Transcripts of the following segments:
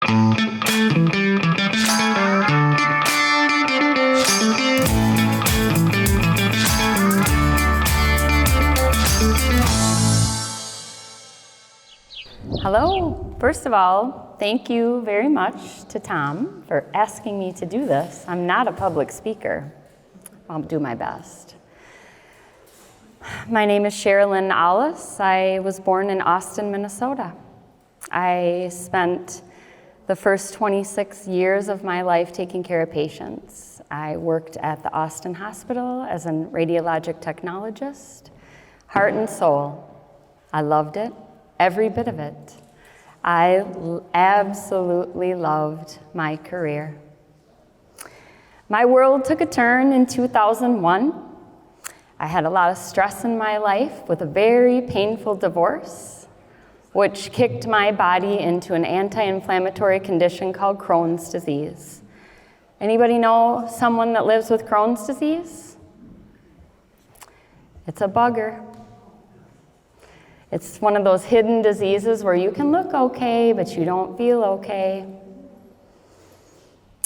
Hello. First of all, thank you very much to Tom for asking me to do this. I'm not a public speaker. I'll do my best. My name is Sherilyn Allis. I was born in Austin, Minnesota. I spent the first 26 years of my life taking care of patients. I worked at the Austin Hospital as a radiologic technologist, heart and soul. I loved it. Every bit of it. I absolutely loved my career. My world took a turn in 2001. I had a lot of stress in my life with a very painful divorce, which kicked my body into an anti-inflammatory condition called Crohn's disease. Anybody know someone that lives with Crohn's disease? It's a bugger. It's one of those hidden diseases where you can look okay, but you don't feel okay.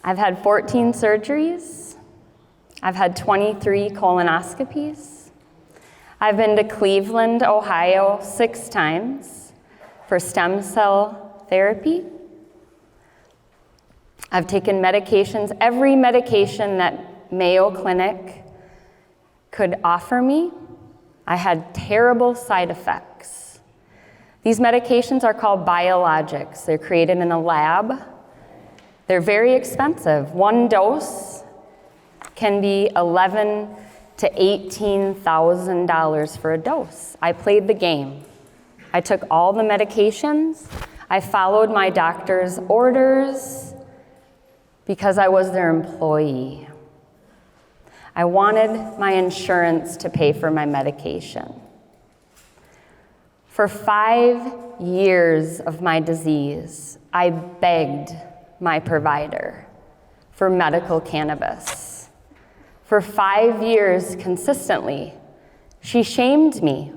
I've had 14 surgeries. I've had 23 colonoscopies. I've been to Cleveland, Ohio 6 times for stem cell therapy. I've taken medications, every medication that Mayo Clinic could offer me. I had terrible side effects. These medications are called biologics. They're created in a lab. They're very expensive. One dose can be $11,000 to $18,000 for a dose. I played the game. I took all the medications. I followed my doctor's orders because I was their employee. I wanted my insurance to pay for my medication. For 5 years of my disease, I begged my provider for medical cannabis. For 5 years consistently, she shamed me.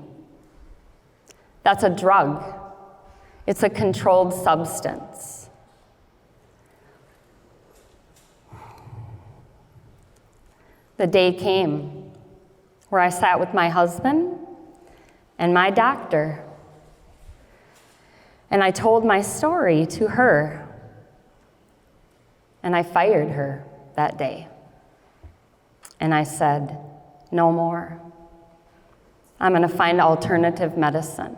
That's a drug. It's a controlled substance. The day came where I sat with my husband and my doctor, and I told my story to her, and I fired her that day. And I said, no more. I'm gonna find alternative medicine.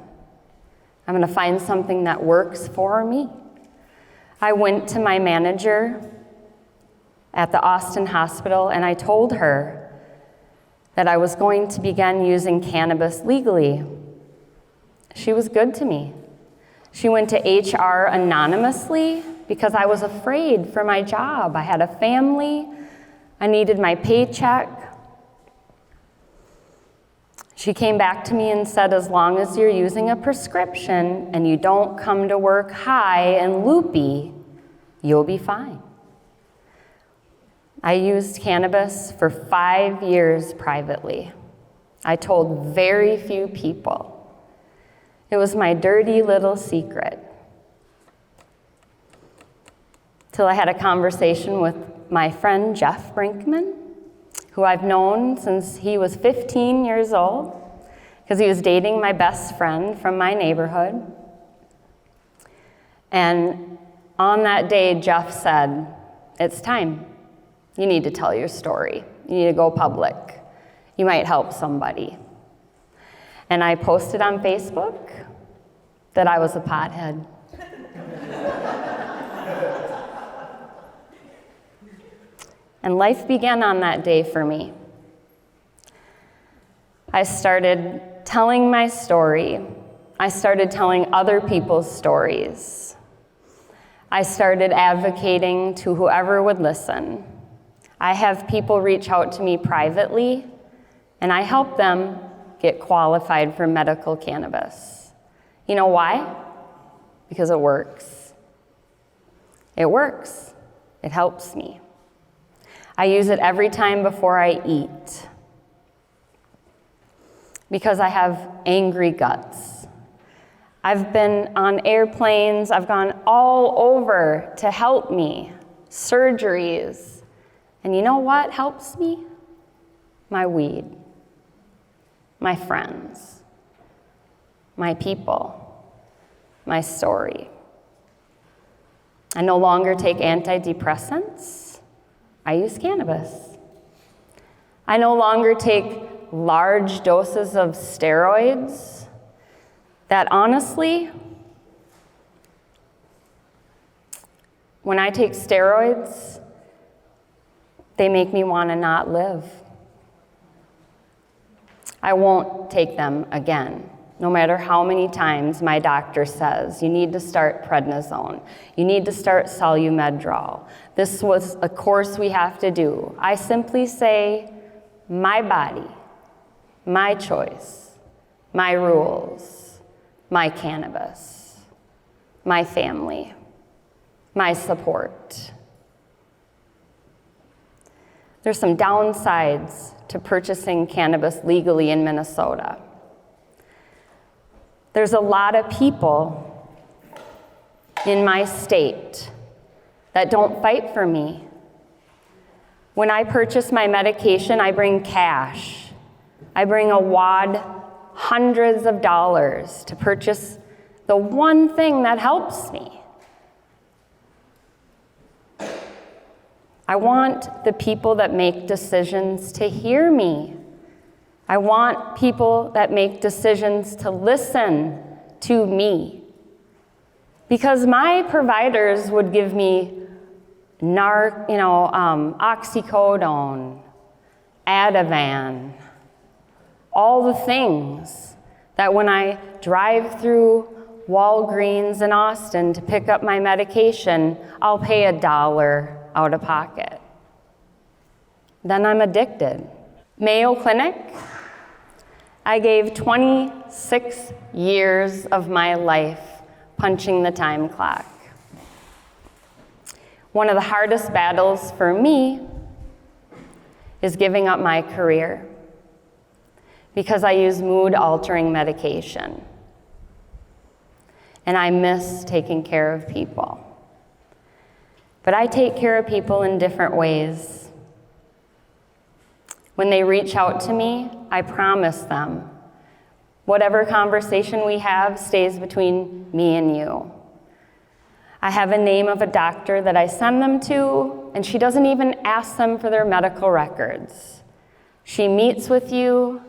I'm gonna find something that works for me. I went to my manager at the Austin Hospital, and I told her that I was going to begin using cannabis legally. She was good to me. She went to HR anonymously because I was afraid for my job. I had a family. I needed my paycheck. She came back to me and said, as long as you're using a prescription and you don't come to work high and loopy, you'll be fine. I used cannabis for 5 years privately. I told very few people. It was my dirty little secret. Till I had a conversation with my friend Jeff Brinkman, who I've known since he was 15 years old, because he was dating my best friend from my neighborhood. And on that day, Jeff said, it's time. You need to tell your story. You need to go public. You might help somebody. And I posted on Facebook that I was a pothead. And life began on that day for me. I started telling my story. I started telling other people's stories. I started advocating to whoever would listen. I have people reach out to me privately, and I help them get qualified for medical cannabis. You know why? Because it works. It works. It helps me. I use it every time before I eat because I have angry guts. I've been on airplanes. I've gone all over to help me, surgeries. And you know what helps me? My weed, my friends, my people, my story. I no longer take antidepressants. I use cannabis. I no longer take large doses of steroids that honestly, when I take steroids, they make me want to not live. I won't take them again, no matter how many times my doctor says, you need to start prednisone, you need to start solumedrol. This was a course we have to do. I simply say, my body, my choice, my rules, my cannabis, my family, my support. There's some downsides to purchasing cannabis legally in Minnesota. There's a lot of people in my state that don't fight for me. When I purchase my medication, I bring cash. I bring a wad, hundreds of dollars to purchase the one thing that helps me. I want the people that make decisions to hear me. I want people that make decisions to listen to me. Because my providers would give me oxycodone, Ativan, all the things that when I drive through Walgreens in Austin to pick up my medication, I'll pay $1 out of pocket. Then I'm addicted. Mayo Clinic, I gave 26 years of my life punching the time clock. One of the hardest battles for me is giving up my career because I use mood-altering medication. And I miss taking care of people. But I take care of people in different ways. When they reach out to me, I promise them, whatever conversation we have stays between me and you. I have a name of a doctor that I send them to, and she doesn't even ask them for their medical records. She meets with you,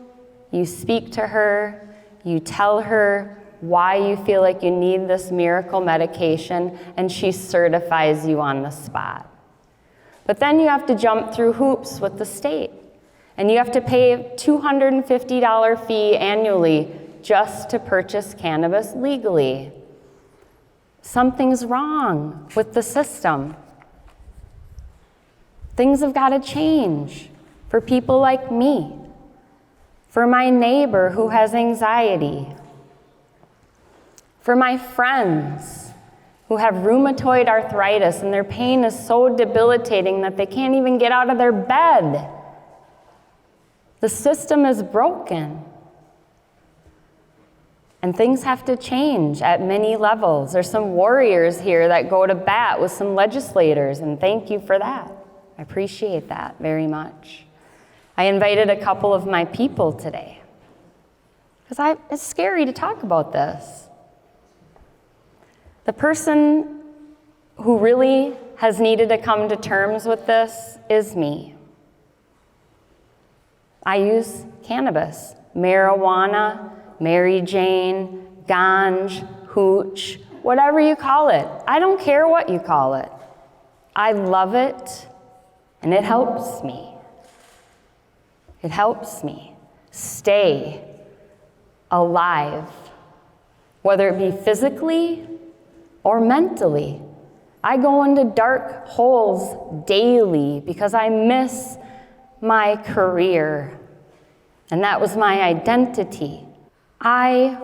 you speak to her, you tell her why you feel like you need this miracle medication, and she certifies you on the spot. But then you have to jump through hoops with the state, and you have to pay a $250 fee annually just to purchase cannabis legally. Something's wrong with the system. Things have got to change for people like me, for my neighbor who has anxiety, for my friends who have rheumatoid arthritis and their pain is so debilitating that they can't even get out of their bed. The system is broken. And things have to change at many levels. There's some warriors here that go to bat with some legislators, and thank you for that. I appreciate that very much. I invited a couple of my people today, because it's scary to talk about this. The person who really has needed to come to terms with this is me. I use cannabis, marijuana, Mary Jane, ganj, hooch, whatever you call it. I don't care what you call it. I love it, and it helps me. It helps me stay alive, whether it be physically or mentally. I go into dark holes daily because I miss my career, and that was my identity. I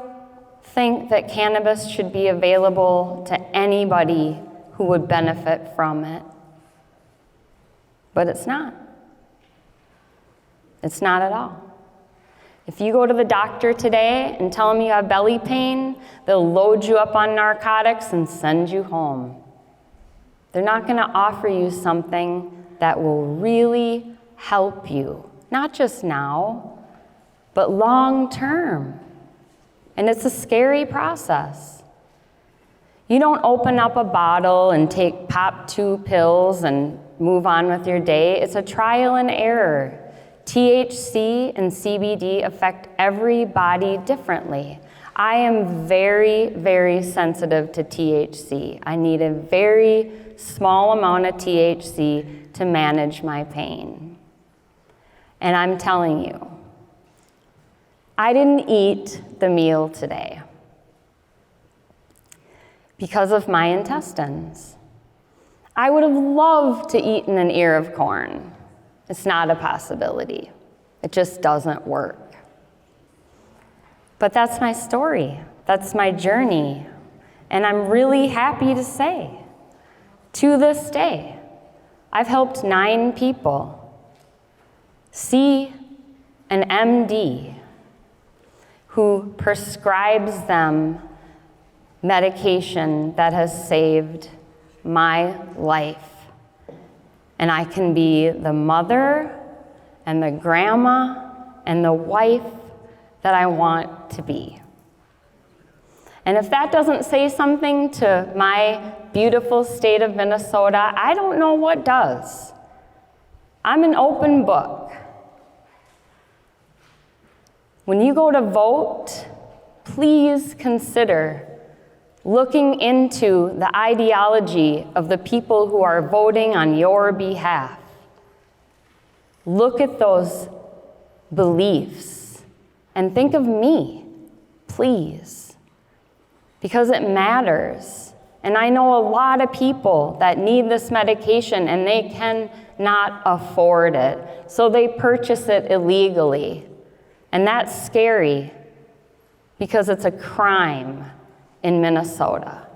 think that cannabis should be available to anybody who would benefit from it. But it's not. It's not at all. If you go to the doctor today and tell them you have belly pain, they'll load you up on narcotics and send you home. They're not going to offer you something that will really help you, not just now, but long term. And it's a scary process. You don't open up a bottle and pop 2 pills and move on with your day. It's a trial and error. THC and CBD affect every body differently. I am very, very sensitive to THC. I need a very small amount of THC to manage my pain. And I'm telling you, I didn't eat the meal today because of my intestines. I would have loved to eat an ear of corn. It's not a possibility. It just doesn't work. But that's my story. That's my journey. And I'm really happy to say, to this day, I've helped 9 people see an MD who prescribes them medication that has saved my life. And I can be the mother and the grandma and the wife that I want to be. And if that doesn't say something to my beautiful state of Minnesota, I don't know what does. I'm an open book. When you go to vote, please consider looking into the ideology of the people who are voting on your behalf. Look at those beliefs and think of me, please, because it matters. And I know a lot of people that need this medication and they cannot afford it, so they purchase it illegally. And that's scary because it's a crime in Minnesota.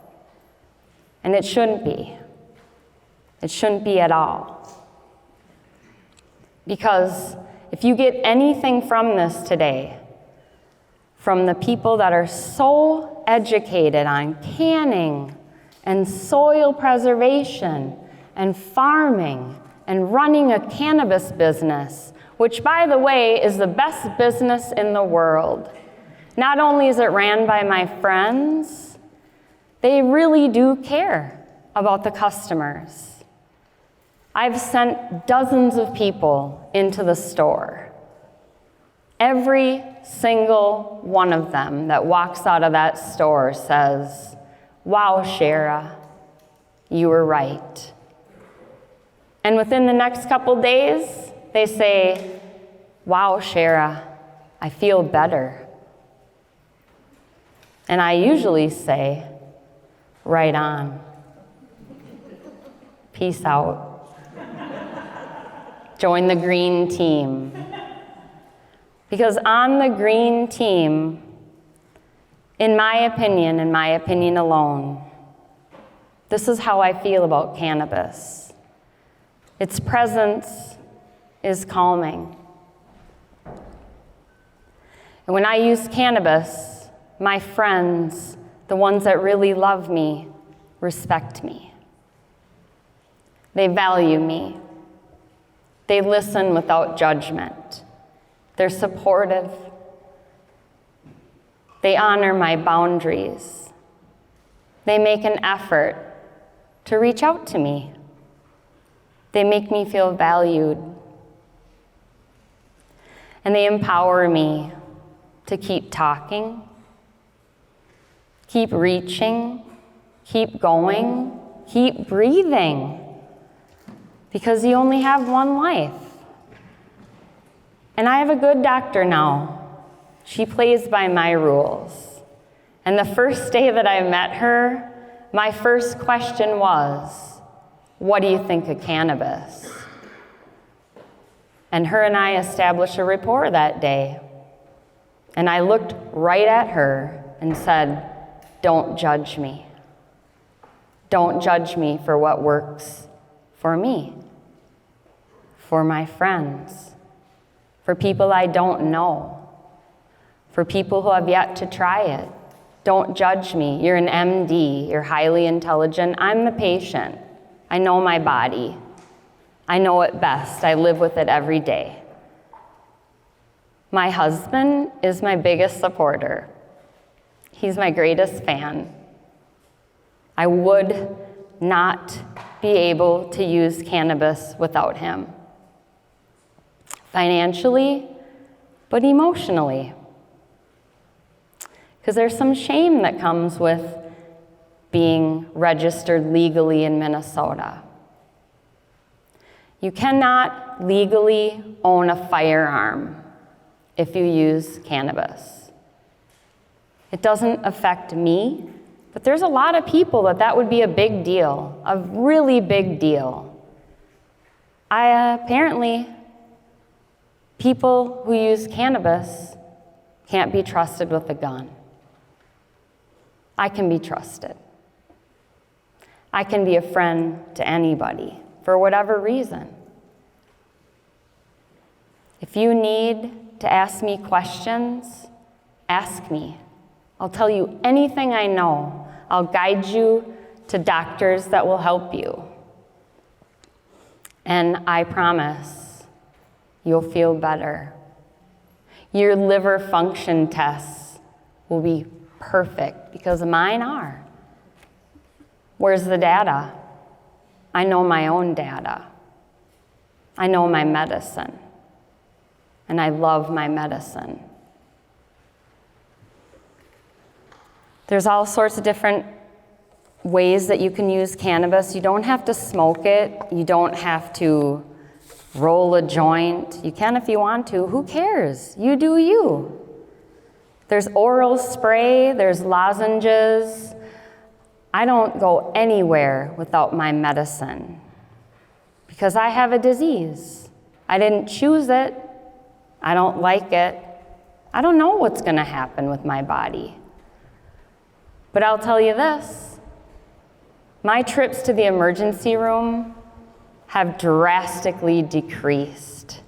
And it shouldn't be. It shouldn't be at all. Because if you get anything from this today, from the people that are so educated on canning and soil preservation and farming and running a cannabis business, which, by the way, is the best business in the world. Not only is it ran by my friends, they really do care about the customers. I've sent dozens of people into the store. Every single one of them that walks out of that store says, "Wow, Shara, you were right." And within the next couple days, they say, "Wow, Shara, I feel better." And I usually say, "Right on. Peace out. Join the green team." Because on the green team, in my opinion alone, this is how I feel about cannabis. Its presence is calming. And when I use cannabis, my friends, the ones that really love me, respect me. They value me. They listen without judgment. They're supportive. They honor my boundaries. They make an effort to reach out to me. They make me feel valued. And they empower me to keep talking, keep reaching, keep going, keep breathing, because you only have one life. And I have a good doctor now. She plays by my rules. And the first day that I met her, my first question was, "What do you think of cannabis?" And her and I established a rapport that day. And I looked right at her and said, "Don't judge me. Don't judge me for what works for me, for my friends, for people I don't know. For people who have yet to try it, don't judge me. You're an MD. You're highly intelligent. I'm the patient. I know my body. I know it best. I live with it every day. My husband is my biggest supporter. He's my greatest fan. I would not be able to use cannabis without him. Financially, but emotionally. Because there's some shame that comes with being registered legally in Minnesota. You cannot legally own a firearm if you use cannabis. It doesn't affect me, but there's a lot of people that would be a big deal, a really big deal. Apparently, people who use cannabis can't be trusted with a gun. I can be trusted. I can be a friend to anybody for whatever reason. If you need to ask me questions, ask me. I'll tell you anything I know. I'll guide you to doctors that will help you. And I promise you'll feel better. Your liver function tests will be perfect because mine are. Where's the data? I know my own data. I know my medicine. And I love my medicine. There's all sorts of different ways that you can use cannabis. You don't have to smoke it. You don't have to roll a joint. You can if you want to. Who cares? You do you. There's oral spray, there's lozenges. I don't go anywhere without my medicine because I have a disease. I didn't choose it. I don't like it. I don't know what's going to happen with my body. But I'll tell you this, my trips to the emergency room have drastically decreased.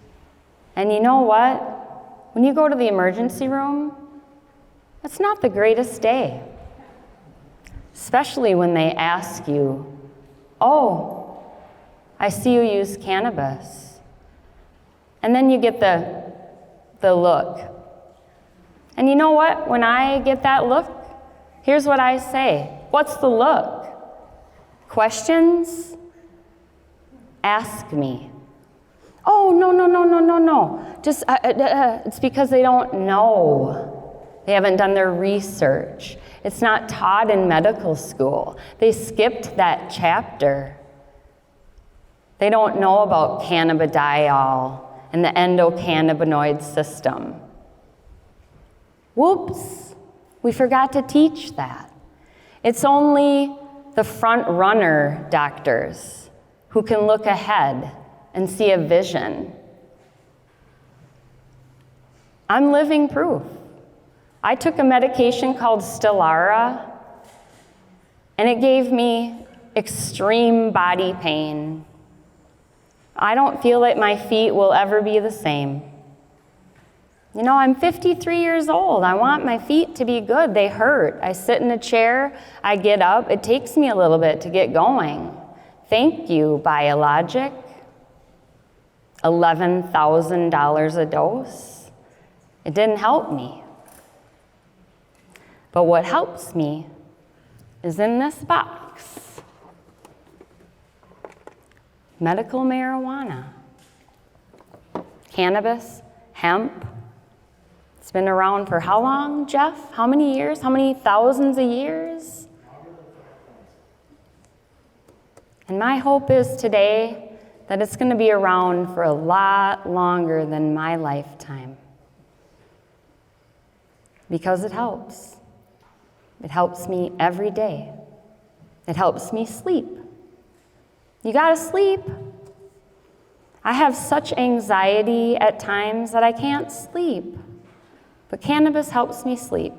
And you know what? When you go to the emergency room, it's not the greatest day. Especially when they ask you, oh, I see you use cannabis. And then you get the look. And you know what? When I get that look, here's what I say. What's the look? Questions? Ask me. Oh, no. Just, it's because they don't know. They haven't done their research. It's not taught in medical school. They skipped that chapter. They don't know about cannabidiol and the endocannabinoid system. Whoops, we forgot to teach that. It's only the front runner doctors who can look ahead and see a vision. I'm living proof. I took a medication called Stellara, and it gave me extreme body pain. I don't feel like my feet will ever be the same. You know, I'm 53 years old. I want my feet to be good. They hurt. I sit in a chair, I get up. It takes me a little bit to get going. Thank you, Biologic. $11,000 a dose. It didn't help me. But what helps me is in this box. Medical marijuana. Cannabis, hemp. It's been around for how long, Jeff? How many years? How many thousands of years? And my hope is today that it's going to be around for a lot longer than my lifetime. Because it helps. It helps me every day. It helps me sleep. You gotta sleep. I have such anxiety at times that I can't sleep. But cannabis helps me sleep.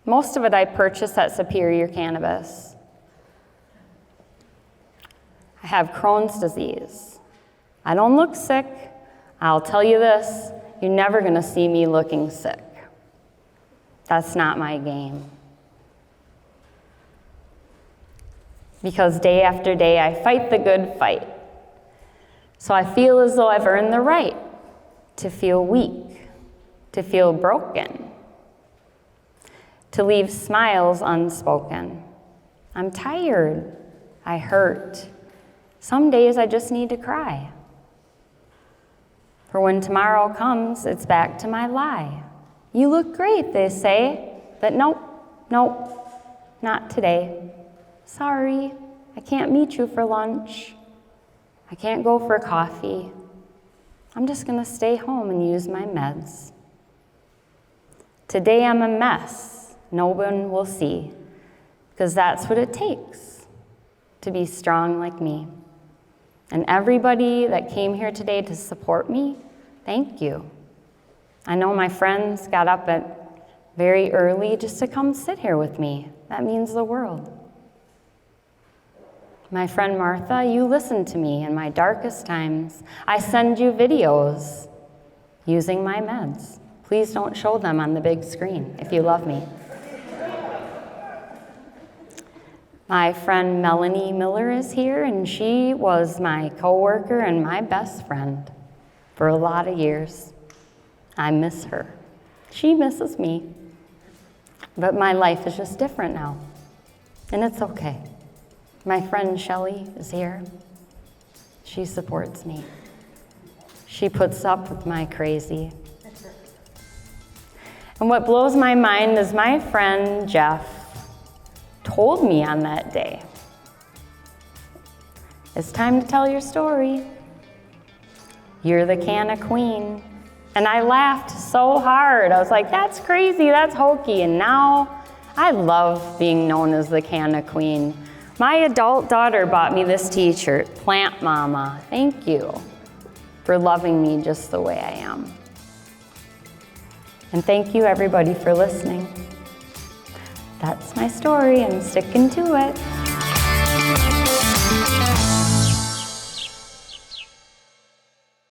Most of it I purchase at Superior Cannabis. I have Crohn's disease. I don't look sick. I'll tell you this, you're never gonna see me looking sick. That's not my game. Because day after day, I fight the good fight. So I feel as though I've earned the right to feel weak, to feel broken, to leave smiles unspoken. I'm tired. I hurt. Some days I just need to cry. For when tomorrow comes, it's back to my lie. You look great, they say, but nope, not today. Sorry, I can't meet you for lunch. I can't go for coffee. I'm just gonna stay home and use my meds. Today I'm a mess, no one will see, because that's what it takes to be strong like me. And everybody that came here today to support me, thank you. I know my friends got up at very early just to come sit here with me. That means the world. My friend Martha, you listened to me in my darkest times. I send you videos using my meds. Please don't show them on the big screen if you love me. My friend Melanie Miller is here, and she was my coworker and my best friend for a lot of years. I miss her. She misses me. But my life is just different now, and it's okay. My friend Shelly is here. She supports me. She puts up with my crazy. And what blows my mind is my friend Jeff told me on that day, it's time to tell your story. You're the canna queen. And I laughed so hard. I was like, that's crazy, that's hokey. And now I love being known as the canna queen. My adult daughter bought me this t-shirt, Plant Mama. Thank you for loving me just the way I am. And thank you everybody for listening. That's my story, I'm sticking to it.